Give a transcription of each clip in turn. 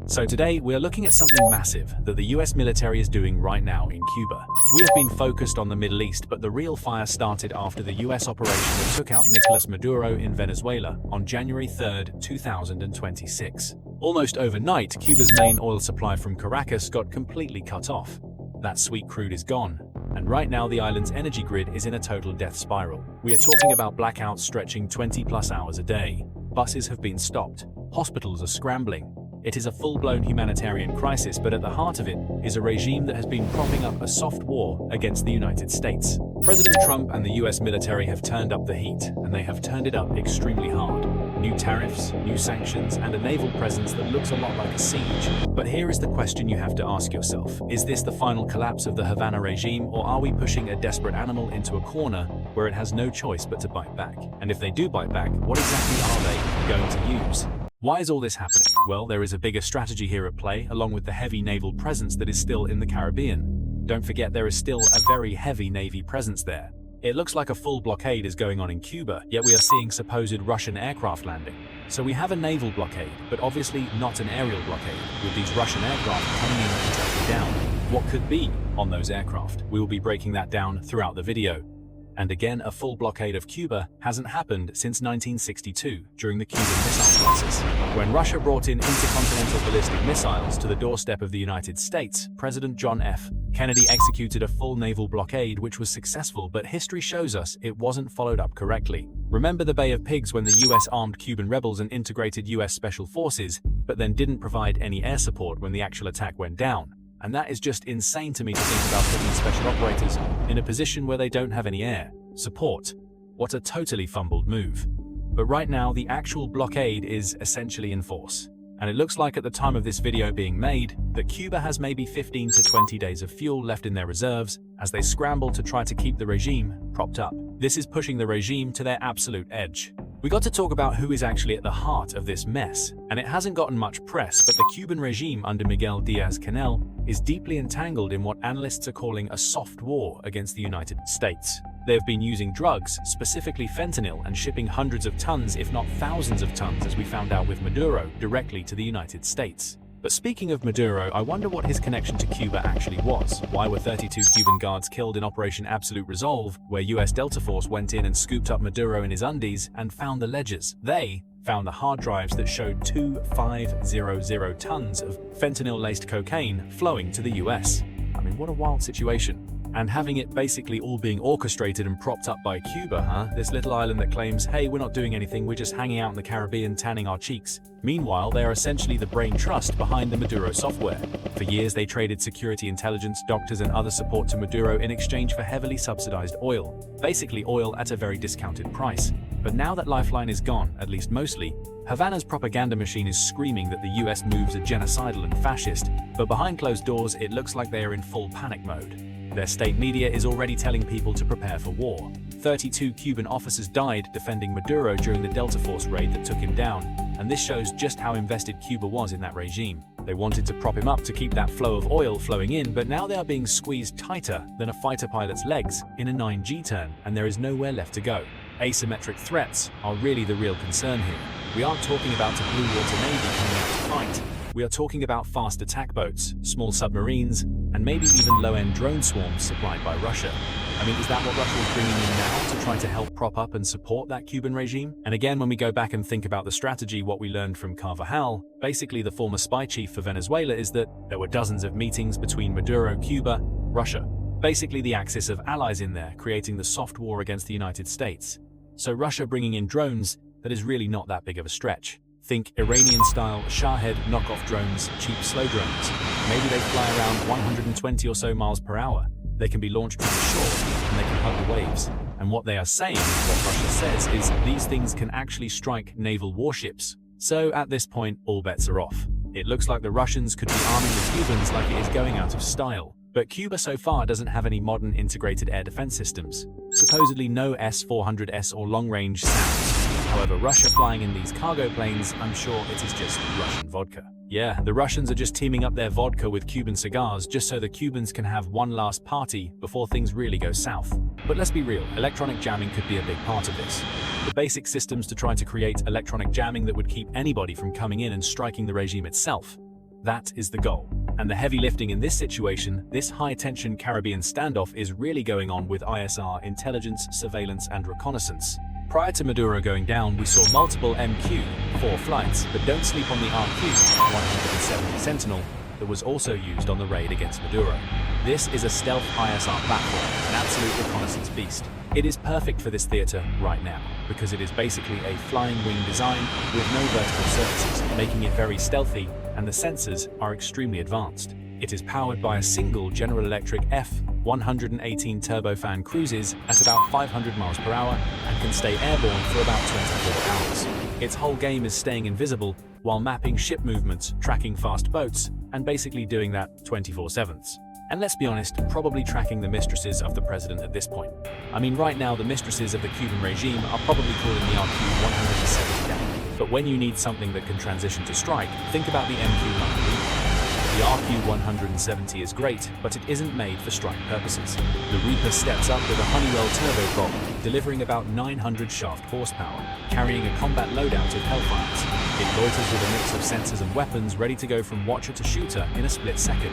So today, we are looking at something massive that the US military is doing right now in Cuba. We have been focused on the Middle East, but the real fire started after the US operation that took out Nicolas Maduro in Venezuela on January 3rd, 2026. Almost overnight, Cuba's main oil supply from Caracas got completely cut off. That sweet crude is gone, and right now the island's energy grid is in a total death spiral. We are talking about blackouts stretching 20+ hours a day. Buses have been stopped. Hospitals are scrambling. It is a full-blown humanitarian crisis, but at the heart of it is a regime that has been propping up a soft war against the United States. President Trump and the US military have turned up the heat, and they have turned it up extremely hard. New tariffs, new sanctions, and a naval presence that looks a lot like a siege. But here is the question you have to ask yourself. Is this the final collapse of the Havana regime, or are we pushing a desperate animal into a corner where it has no choice but to bite back? And if they do bite back, what exactly are they going to use? Why is all this happening? Well, there is a bigger strategy here at play, along with the heavy naval presence that is still in the Caribbean. Don't forget there is still a very heavy Navy presence there. It looks like a full blockade is going on in Cuba, yet we are seeing supposed Russian aircraft landing. So we have a naval blockade, but obviously not an aerial blockade, with these Russian aircraft coming in to touch down. What could be on those aircraft? We will be breaking that down throughout the video. And again, a full blockade of Cuba hasn't happened since 1962, during the Cuban Missile Crisis. When Russia brought in intercontinental ballistic missiles to the doorstep of the United States, President John F. Kennedy executed a full naval blockade which was successful, but history shows us it wasn't followed up correctly. Remember the Bay of Pigs when the US armed Cuban rebels and integrated US special forces, but then didn't provide any air support when the actual attack went down? And that is just insane to me to think about putting special operators in a position where they don't have any air support. What a totally fumbled move. But right now, the actual blockade is essentially in force. And it looks like at the time of this video being made, that Cuba has maybe 15 to 20 days of fuel left in their reserves as they scramble to try to keep the regime propped up. This is pushing the regime to their absolute edge. We got to talk about who is actually at the heart of this mess, and it hasn't gotten much press, but the Cuban regime under Miguel Diaz-Canel is deeply entangled in what analysts are calling a soft war against the United States. They have been using drugs, specifically fentanyl, and shipping hundreds of tons, if not thousands of tons, as we found out with Maduro, directly to the United States. But speaking of Maduro, I wonder what his connection to Cuba actually was. Why were 32 Cuban guards killed in Operation Absolute Resolve, where US Delta Force went in and scooped up Maduro in his undies and found the ledgers? They found the hard drives that showed 2,500 tons of fentanyl-laced cocaine flowing to the US. I mean, what a wild situation. And having it basically all being orchestrated and propped up by Cuba, huh? This little island that claims, hey, we're not doing anything, we're just hanging out in the Caribbean tanning our cheeks. Meanwhile, they are essentially the brain trust behind the Maduro software. For years, they traded security intelligence, doctors, and other support to Maduro in exchange for heavily subsidized oil. Basically oil at a very discounted price. But now that Lifeline is gone, at least mostly, Havana's propaganda machine is screaming that the US moves are genocidal and fascist, but behind closed doors, it looks like they are in full panic mode. Their state media is already telling people to prepare for war. 32 Cuban officers died defending Maduro during the Delta Force raid that took him down, and this shows just how invested Cuba was in that regime. They wanted to prop him up to keep that flow of oil flowing in, but now they are being squeezed tighter than a fighter pilot's legs in a 9G turn, and there is nowhere left to go. Asymmetric threats are really the real concern here. We aren't talking about a blue water navy coming out to fight. We are talking about fast attack boats, small submarines, and maybe even low-end drone swarms supplied by Russia. I mean, is that what Russia is bringing in now to try to help prop up and support that Cuban regime? And again, when we go back and think about the strategy, what we learned from Carvajal, basically the former spy chief for Venezuela, is that there were dozens of meetings between Maduro, Cuba, Russia. Basically the axis of allies in there, creating the soft war against the United States. So Russia bringing in drones, that is really not that big of a stretch. Think Iranian-style Shahed knockoff drones, cheap slow drones. Maybe they fly around 120 or so miles per hour. They can be launched from the shore, and they can hug the waves. And what they are saying, what Russia says, is these things can actually strike naval warships. So at this point, all bets are off. It looks like the Russians could be arming the Cubans like it is going out of style. But Cuba so far doesn't have any modern integrated air defense systems. Supposedly no S-400S or long-range SAMs. However, Russia flying in these cargo planes, I'm sure it is just Russian vodka. Yeah, the Russians are just teaming up their vodka with Cuban cigars just so the Cubans can have one last party before things really go south. But let's be real, electronic jamming could be a big part of this. The basic systems to try to create electronic jamming that would keep anybody from coming in and striking the regime itself. That is the goal. And the heavy lifting in this situation, this high-tension Caribbean standoff, is really going on with ISR, intelligence, surveillance, and reconnaissance. Prior to Maduro going down, we saw multiple MQ-4 flights, but don't sleep on the RQ-170 Sentinel that was also used on the raid against Maduro. This is a stealth ISR platform, an absolute reconnaissance beast. It is perfect for this theater right now, because it is basically a flying wing design with no vertical surfaces, making it very stealthy, and the sensors are extremely advanced. It is powered by a single General Electric F-118 turbofan, cruises at about 500 miles per hour, and can stay airborne for about 24 hours. Its whole game is staying invisible while mapping ship movements, tracking fast boats, and basically doing that 24/7. And let's be honest, probably tracking the mistresses of the president at this point. I mean, right now the mistresses of the Cuban regime are probably calling the RQ-170 down. But when you need something that can transition to strike, think about the MQ-9. The RQ-170 is great, but it isn't made for strike purposes. The Reaper steps up with a Honeywell turboprop, delivering about 900 shaft horsepower, carrying a combat loadout of Hellfires. It loiters with a mix of sensors and weapons, ready to go from watcher to shooter in a split second.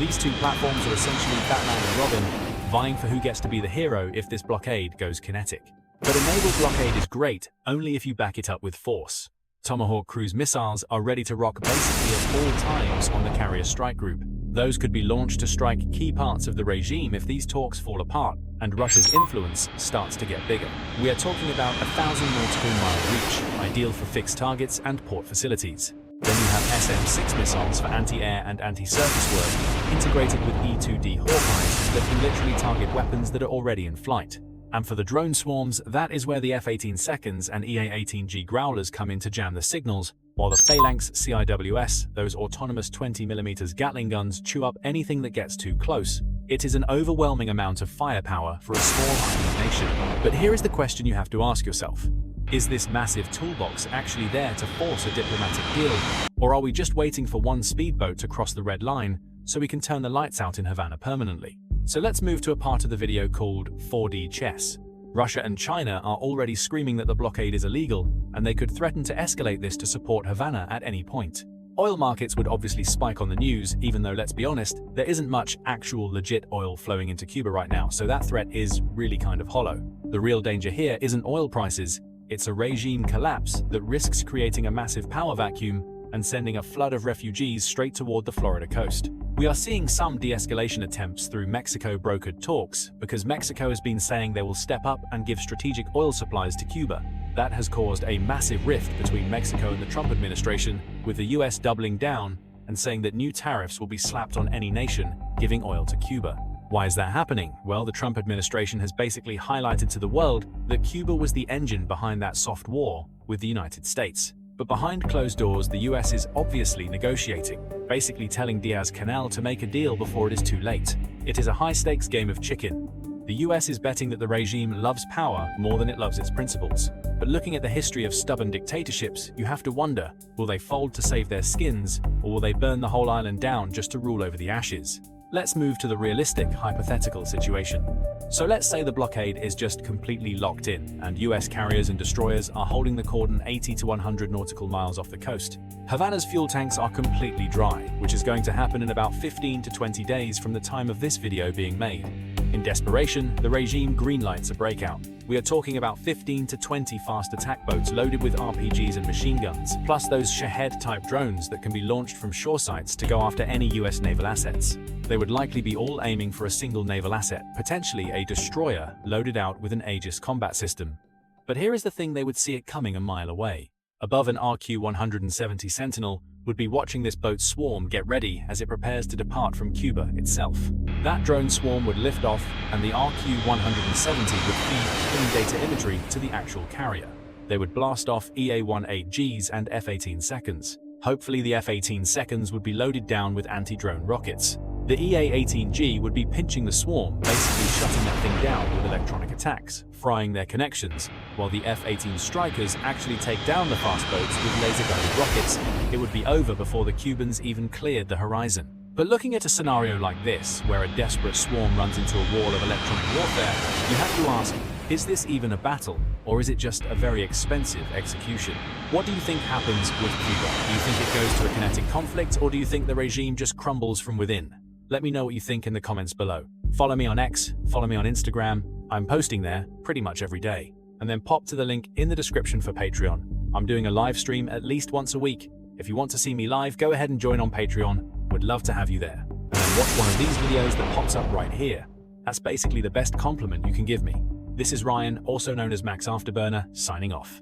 These two platforms are essentially Batman and Robin, vying for who gets to be the hero if this blockade goes kinetic. But a naval blockade is great only if you back it up with force. Tomahawk cruise missiles are ready to rock basically at all times on the carrier strike group. Those could be launched to strike key parts of the regime if these talks fall apart and Russia's influence starts to get bigger. We are talking about 1,000 nautical mile reach, ideal for fixed targets and port facilities. Then you have SM-6 missiles for anti-air and anti-surface work, integrated with E-2D Hawkeyes that can literally target weapons that are already in flight. And for the drone swarms, that is where the F-18 Seconds and EA-18G Growlers come in to jam the signals, while the Phalanx CIWS, those autonomous 20mm Gatling guns, chew up anything that gets too close. It is an overwhelming amount of firepower for a small island nation. But here is the question you have to ask yourself. Is this massive toolbox actually there to force a diplomatic deal? Or are we just waiting for one speedboat to cross the red line so we can turn the lights out in Havana permanently? So let's move to a part of the video called 4D chess. Russia and China are already screaming that the blockade is illegal, and they could threaten to escalate this to support Havana at any point. Oil markets would obviously spike on the news, even though, let's be honest, there isn't much actual legit oil flowing into Cuba right now, so that threat is really kind of hollow. The real danger here isn't oil prices, it's a regime collapse that risks creating a massive power vacuum and sending a flood of refugees straight toward the Florida coast. We are seeing some de-escalation attempts through Mexico-brokered talks because Mexico has been saying they will step up and give strategic oil supplies to Cuba. That has caused a massive rift between Mexico and the Trump administration, with the US doubling down and saying that new tariffs will be slapped on any nation giving oil to Cuba. Why is that happening? Well, the Trump administration has basically highlighted to the world that Cuba was the engine behind that soft war with the United States. But behind closed doors, the US is obviously negotiating, basically telling Diaz-Canel to make a deal before it is too late. It is a high-stakes game of chicken. The US is betting that the regime loves power more than it loves its principles. But looking at the history of stubborn dictatorships, you have to wonder, will they fold to save their skins, or will they burn the whole island down just to rule over the ashes? Let's move to the realistic, hypothetical situation. So let's say the blockade is just completely locked in, and US carriers and destroyers are holding the cordon 80 to 100 nautical miles off the coast. Havana's fuel tanks are completely dry, which is going to happen in about 15 to 20 days from the time of this video being made. In desperation, the regime greenlights a breakout. We are talking about 15 to 20 fast attack boats loaded with RPGs and machine guns, plus those Shahed-type drones that can be launched from shore sites to go after any US naval assets. They would likely be all aiming for a single naval asset, potentially a destroyer loaded out with an Aegis combat system. But here is the thing: they would see it coming a mile away. Above, an RQ-170 Sentinel would be watching this boat swarm get ready as it prepares to depart from Cuba itself. That drone swarm would lift off, and the RQ-170 would feed clean data imagery to the actual carrier. They would blast off EA-18Gs and F-18 Seconds. Hopefully the F-18 Seconds would be loaded down with anti-drone rockets. The EA-18G would be pinching the swarm, basically shutting that thing down with electronic attacks, frying their connections, while the F-18 Strikers actually take down the fast boats with laser-guided rockets. It would be over before the Cubans even cleared the horizon. But looking at a scenario like this, where a desperate swarm runs into a wall of electronic warfare, you have to ask, Is this even a battle, or is it just a very expensive execution? What do you think happens with Cuba? Do you think it goes to a kinetic conflict, or do you think the regime just crumbles from within? Let me know what you think in the comments below. Follow me on X, follow me on Instagram. I'm posting there pretty much every day. And then pop to the link in the description for Patreon. I'm doing a live stream at least once a week. If you want to see me live, go ahead and join on Patreon. Would love to have you there. And then watch one of these videos that pops up right here. That's basically the best compliment you can give me. This is Ryan, also known as Max Afterburner, signing off.